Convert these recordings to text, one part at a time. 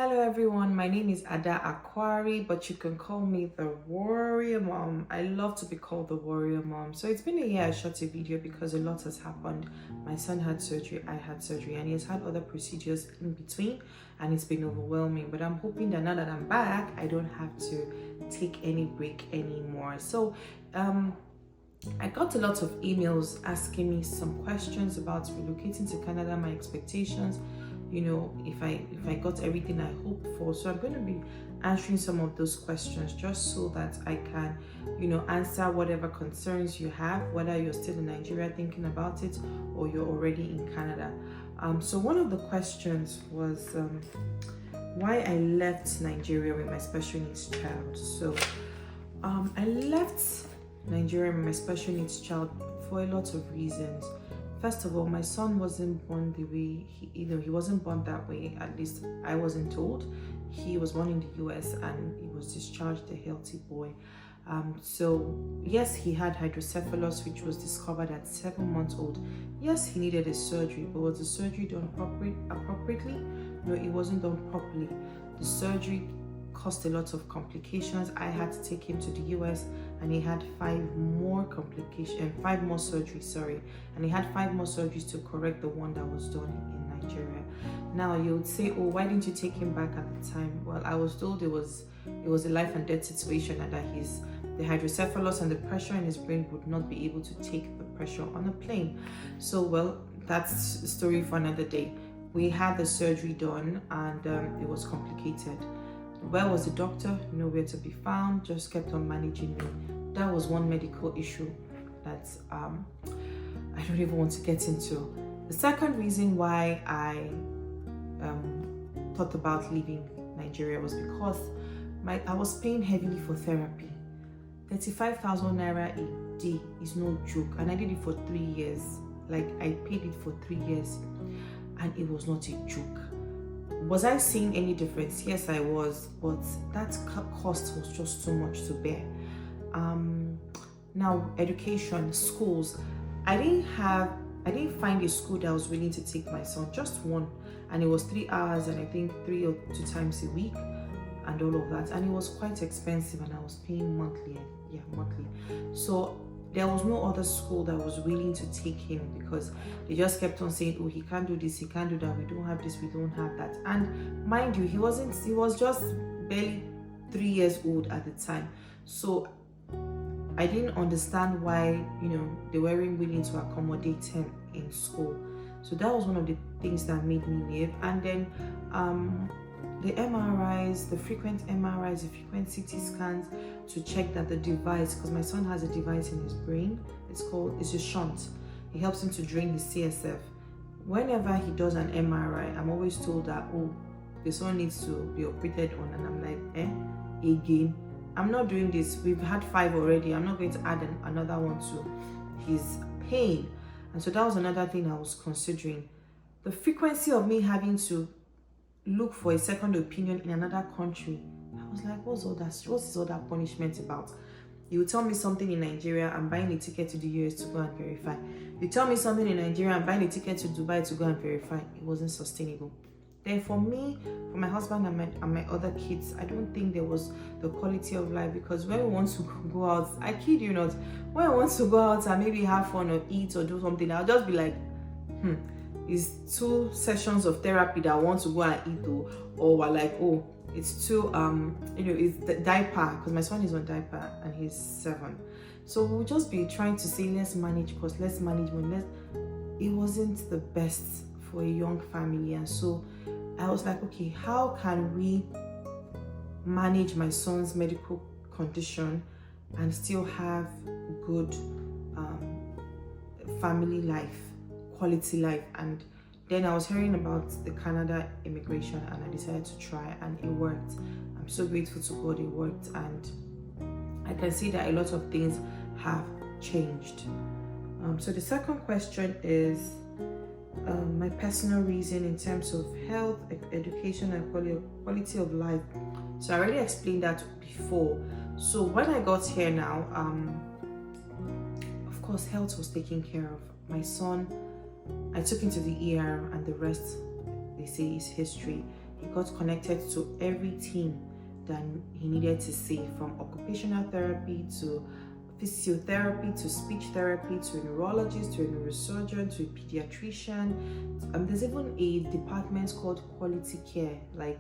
Hello everyone, my name is Ada Aquari, but you can call me the Warrior Mom. I love to be called the Warrior Mom. So it's been a year I shot a video because a lot has happened. My son had surgery, I had surgery, and he has had other procedures in between, and it's been overwhelming. But I'm hoping that now that I'm back, I don't have to take any break anymore. So I got a lot of emails asking me some questions about relocating to Canada, my expectations, if I got everything I hoped for. So I'm going to be answering some of those questions just so that I can, answer whatever concerns you have, whether you're still in Nigeria thinking about it or you're already in Canada. So one of the questions was why I left Nigeria with my special needs child. So I left Nigeria with my special needs child for a lot of reasons. First of all, my son wasn't born the way he wasn't born that way. At least I wasn't told. He was born in the US and he was discharged a healthy boy. So yes, he had hydrocephalus, which was discovered at 7 months old. Yes, he needed a surgery, but was the surgery done appropriately? No, it wasn't done properly. The surgery caused a lot of complications. I had to take him to the US and he had 5 more surgeries, and he had 5 more surgeries to correct the one that was done in Nigeria. Now you would say, oh, why didn't you take him back at the time? Well, I was told it was a life and death situation, and that the hydrocephalus and the pressure in his brain would not be able to take the pressure on a plane. So, well, that's a story for another day. We had the surgery done and it was complicated. Where was the doctor? Nowhere to be found, just kept on managing me. That was one medical issue that I don't even want to get into. The second reason why I thought about leaving Nigeria was because I was paying heavily for therapy. 35,000 naira a day is no joke, and I did it for 3 years. Like, I paid it for 3 years and it was not a joke. Was I seeing any difference? Yes, I was, but that cost was just too much to bear. Now, education, schools. I didn't find a school that was willing to take my son, just one, and it was 3 hours, and I think 3 or 2 times a week, and all of that, and it was quite expensive, and I was paying monthly. So there was no other school that was willing to take him because they just kept on saying, oh, he can't do this, he can't do that, we don't have this, we don't have that. And mind you, he was just barely 3 years old at the time. So I didn't understand why, they weren't willing to accommodate him in school. So that was one of the things that made me leave. And then the MRIs, the frequent MRIs, the frequent CT scans to check that the device, because my son has a device in his brain, it's a shunt. It helps him to drain his CSF. Whenever he does an MRI, I'm always told that, oh, the son needs to be operated on, and I'm like, again? I'm not doing this. We've had 5 already. I'm not going to add another one to his pain. And so that was another thing I was considering. The frequency of me having to look for a second opinion in another country. I was like, what's all that punishment about? You tell me something in Nigeria, I'm buying a ticket to the US to go and verify. You tell me something in Nigeria, I'm buying a ticket to Dubai to go and verify. It wasn't sustainable. Then for me, for my husband and my other kids, I don't think there was the quality of life, because when we want to go out, I kid you not, when I want to go out and maybe have fun or eat or do something, I'll just be like, it's 2 sessions of therapy that I want to go and eat, or we're like, oh, it's too it's the diaper, because my son is on diaper and he's 7. So we'll just be trying to say, let's manage cost, let's manage money. It wasn't the best for a young family. And so I was like, okay, how can we manage my son's medical condition and still have good family life, quality life? And then I was hearing about the Canada immigration, and I decided to try, and it worked. I'm so grateful to God it worked, and I can see that a lot of things have changed. So the second question is my personal reason in terms of health, education, and quality of life. So I already explained that before. So when I got here now, of course, health was taken care of. My son, I took him to the ER, and the rest, they say, is history. He got connected to every team that he needed to see, from occupational therapy to physiotherapy to speech therapy to a neurologist to a neurosurgeon to a pediatrician. There's even a department called quality care, like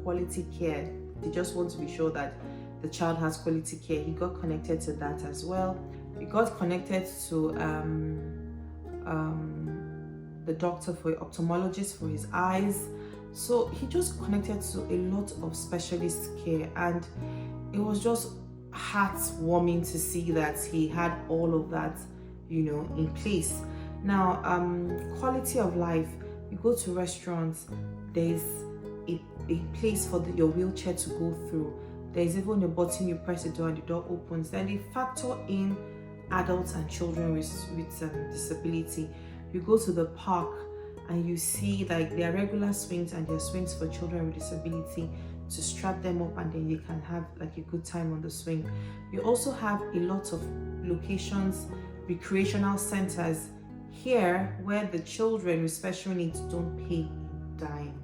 quality care. They just want to be sure that the child has quality care. He got connected to that as well. He got connected to the doctor for ophthalmologist for his eyes. So he just connected to a lot of specialist care, and it was just heartwarming to see that he had all of that, in place. Now, quality of life. You go to restaurants, there's a place for your wheelchair to go through. There's even a button, you press the door and the door opens. Then they factor in adults and children with disability. You go to the park and you see like there are regular swings and there are swings for children with disability to strap them up, and then you can have like a good time on the swing. You also have a lot of locations, recreational centers here where the children with special needs don't pay a dime,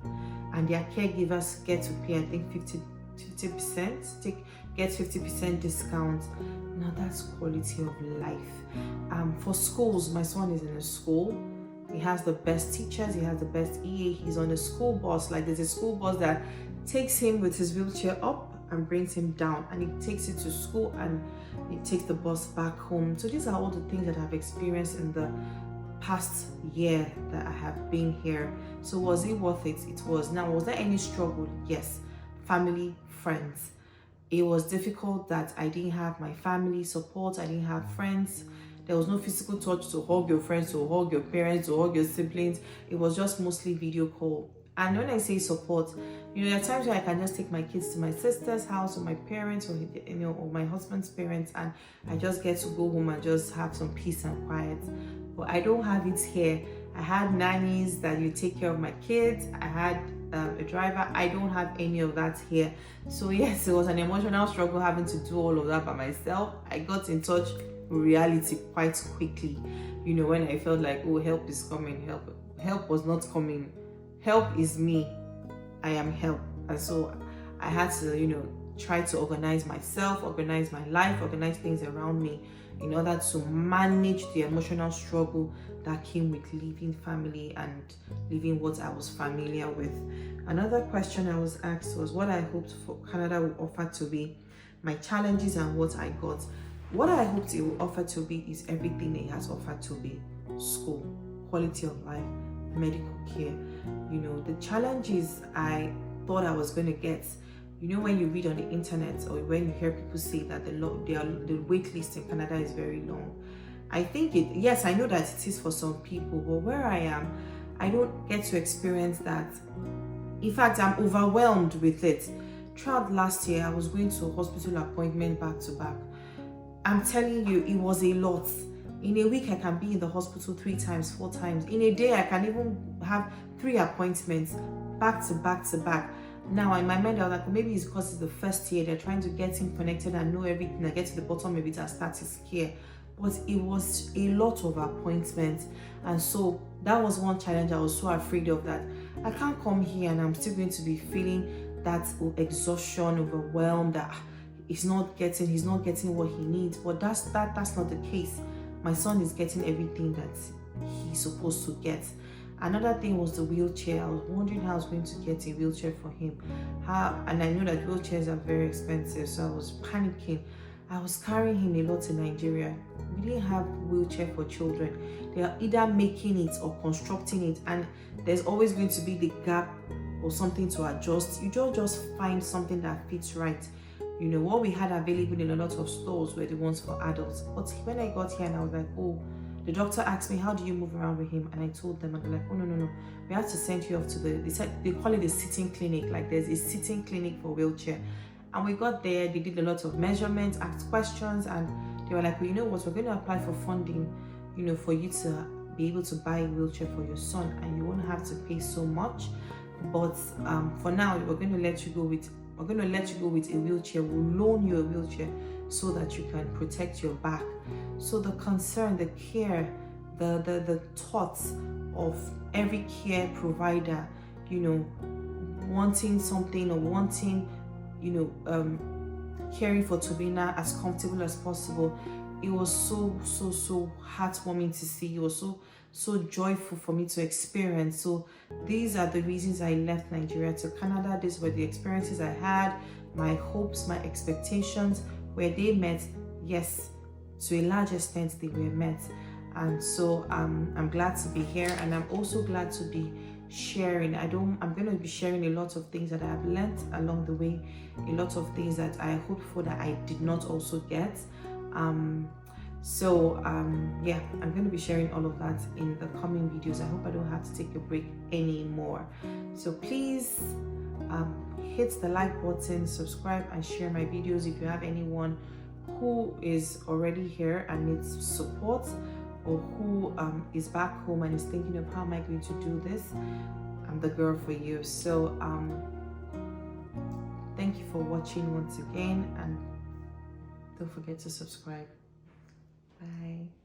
and their caregivers get to pay, I think 50% get 50% discount. Now that's quality of life. For schools, my son is in a school. He has the best teachers, he has the best EA, he's on a school bus. Like there's a school bus that takes him with his wheelchair up and brings him down, and he takes it to school and he takes the bus back home. So these are all the things that I've experienced in the past year that I have been here. So was it worth it? It was. Now, was there any struggle? Yes. Family, friends. It was difficult that I didn't have my family support, I didn't have friends. There was no physical touch to hug your friends, to hug your parents, to hug your siblings. It was just mostly video call. And when I say support, there are times where I can just take my kids to my sister's house or my parents or or my husband's parents, and I just get to go home and just have some peace and quiet. But I don't have it here. I had nannies that you take care of my kids. I had a driver. I don't have any of that here. So yes, it was an emotional struggle having to do all of that by myself. I got in touch with reality quite quickly. When I felt like, oh, help is coming, help was not coming. Help is me. I am help. And so I had to, try to organize myself, organize my life, organize things around me in order to manage the emotional struggle that came with leaving family and leaving what I was familiar with. Another question I was asked was what I hoped for Canada would offer to be, my challenges and what I got. What I hoped it would offer to be is everything it has offered to be: school, quality of life, medical care. The challenges I thought I was going to get, when you read on the internet or when you hear people say that the wait list in Canada is very long. I think yes, I know that it is for some people, but where I am, I don't get to experience that. In fact, I'm overwhelmed with it. Throughout last year, I was going to a hospital appointment back to back. I'm telling you, it was a lot. In a week, I can be in the hospital 3 times, 4 times. In a day, I can even have 3 appointments back to back to back. Now, in my mind, I was like, maybe it's because it's the first year. They're trying to get him connected and know everything. I get to the bottom of it and start his care. But it was a lot of appointments. And so that was one challenge I was so afraid of, that I can't come here and I'm still going to be feeling that exhaustion, overwhelmed, that he's not getting what he needs. But that's not the case. My son is getting everything that he's supposed to get. Another thing was the wheelchair. I was wondering how I was going to get a wheelchair for him. And I know that wheelchairs are very expensive, so I was panicking. I was carrying him a lot in Nigeria. We didn't have wheelchair for children. They are either making it or constructing it, and there's always going to be the gap or something to adjust. You don't just find something that fits right. What we had available in a lot of stores were the ones for adults. But when I got here and I was like, oh, the doctor asked me, how do you move around with him? And I told them, and they're like, oh, no. We have to send you off to they call it a sitting clinic. Like there's a sitting clinic for wheelchair. And we got there, they did a lot of measurements, asked questions, and they were like, well, you know what, we're going to apply for funding, for you to be able to buy a wheelchair for your son, and you won't have to pay so much. But for now, we're going to let you go with a wheelchair. We'll loan you a wheelchair so that you can protect your back. So the concern, the care, the thoughts of every care provider, wanting something or wanting, caring for Tobina as comfortable as possible. It was so heartwarming to see. It was so joyful for me to experience. So these are the reasons I left Nigeria to Canada. These were the experiences I had, my hopes, my expectations. Where they met, yes, to a large extent they were met. And so I'm glad to be here, and I'm also glad to be sharing. I'm going to be sharing a lot of things that I have learned along the way, a lot of things that I hoped for that I did not also get. Yeah, I'm going to be sharing all of that in the coming videos. I hope I don't have to take a break anymore. So please hit the like button, subscribe, and share my videos. If you have anyone who is already here and needs support, or who is back home and is thinking of how am I going to do this, I'm the girl for you. So thank you for watching once again, and don't forget to subscribe. Bye.